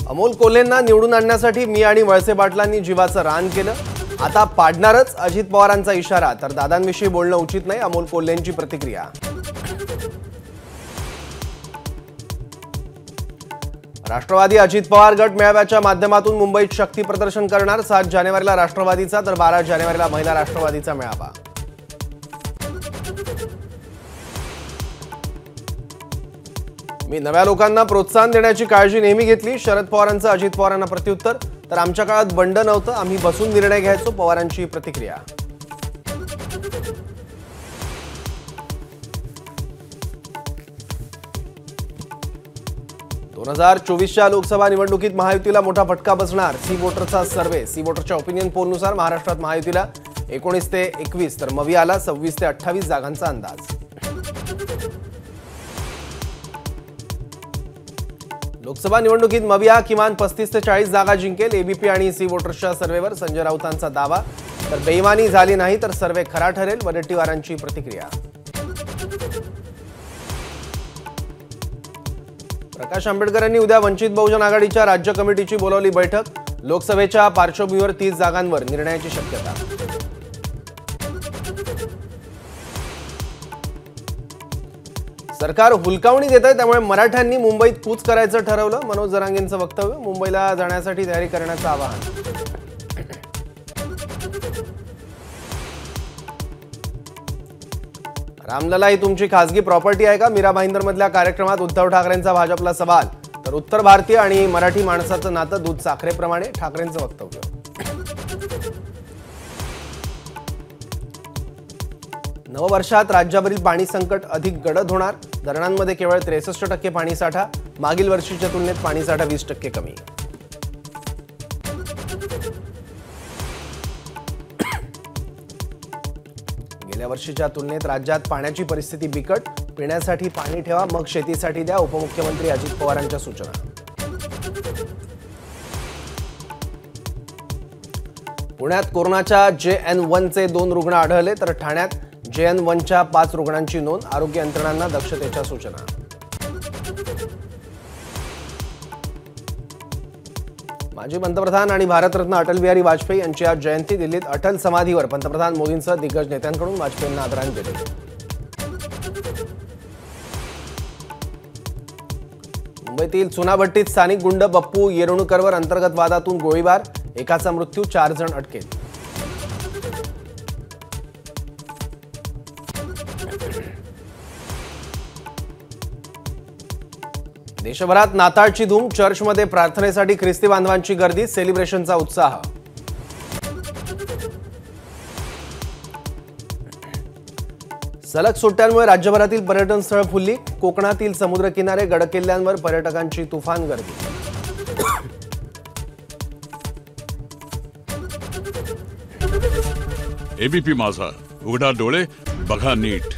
अमोल कोल्हेंना निवडून आणण्यासाठी मी आणि वळसे पाटलांनी जीवाचं रान केलं, आता पाडणारच अजित पवारांचा इशारा। तर दादांविषयी बोलणं उचित नाही, अमोल कोल्हेंची प्रतिक्रिया। राष्ट्रवादी अजित पवार गट मेळाव्याच्या माध्यमातून मुंबईत शक्ती प्रदर्शन करणार। 7 जानेवारीला राष्ट्रवादीचा तर 12 जानेवारीला महिला राष्ट्रवादीचा मेळावा। मी नव्या लोकांना प्रोत्साहन देण्याची काळजी नेहमी घेतली। शरद पवारांचं अजित पवारांना प्रत्युत्तर, तर आमच्या काळात बंड नव्हतं, आम्ही बसून निर्णय घ्यायचो, पवारांची प्रतिक्रिया। दोन 2024च्या लोकसभा निवडणुकीत महायुतीला मोठा फटका बसणार। सी वोटरचा सर्व्हे। सी वोटरच्या ओपिनियन पोलनुसार महाराष्ट्रात महायुतीला 19 ते 21 तर मवियाला 26 ते 28 जागांचा अंदाज। लोकसभा निवडणुकीत मविया किमान 35 ते 40 जागा जिंकेल। एबीपी आणि सी वोटर्सच्या सर्व्हेवर संजय राऊतांचा दावा, तर बेईमानी झाली नाही तर सर्व्हे खरा ठरेल, वडेट्टीवारांची प्रतिक्रिया। प्रकाश आंबेडकरांनी उद्या वंचित बहुजन आघाडीच्या राज्य कमिटीची बोलावली बैठक। लोकसभेच्या पार्श्वभूमीवर 30 जागांवर निर्णयाची शक्यता। सरकार हुलकावणी देत आहे, त्यामुळे मराठ्यांनी मुंबईत कूच करायचं ठरवलं। मनोज जरांगेंचं वक्तव्य। मुंबईला जाण्यासाठी तयारी करण्याचं आवाहन। रामलला ही तुमची खासगी प्रॉपर्टी आहे का? मीरा भाईंदरमधल्या कार्यक्रमात उद्धव ठाकरेंचा भाजपला सवाल, तर उत्तर भारतीय आणि मराठी माणसाचं नातं दूध साखरेप्रमाणे, ठाकरेंचं वक्तव्य। नववर्षात राज्यावरील पाणी संकट अधिक गडद होणार। धरणांमध्ये केवळ 63% पाणीसाठा, मागील वर्षीच्या तुलनेत पाणीसाठा 20% कमी। गेल्या वर्षीच्या तुलनेत राज्यात पाण्याची परिस्थिती बिकट। पिण्यासाठी पाणी ठेवा, मग शेतीसाठी द्या, उपमुख्यमंत्री अजित पवारांच्या सूचना। पुण्यात कोरोनाच्या JN1 चे 2 रुग्ण आढळले, तर ठाण्यात JN1च्या 5 रुग्णांची नोंद। आरोग्य यंत्रणांना दक्षतेच्या सूचना। माजी पंतप्रधान आणि भारतरत्न अटल बिहारी वाजपेयी यांची आज जयंती। दिल्लीत अटल समाधीवर पंतप्रधान मोदींसह दिग्गज नेत्यांकडून वाजपेयींना आदरांजली। मुंबईतील चुनाभट्टीत स्थानिक गुंड बप्पू येरुणकरवर अंतर्गत वादातून गोळीबार, एकाचा मृत्यू, 4 जण अटकेत। देशभरात नाताळची धूम। चर्चमध्ये प्रार्थनेसाठी ख्रिस्ती बांधवांची गर्दी, सेलिब्रेशनचा उत्साह। सलग सुट्ट्यांमुळे राज्यभरातील पर्यटन स्थळ फुलली। कोकणातील समुद्रकिनारे, गडकिल्ल्यांवर पर्यटकांची तुफान गर्दी। एबीपी माझा, उघडा डोळे बघा नीट।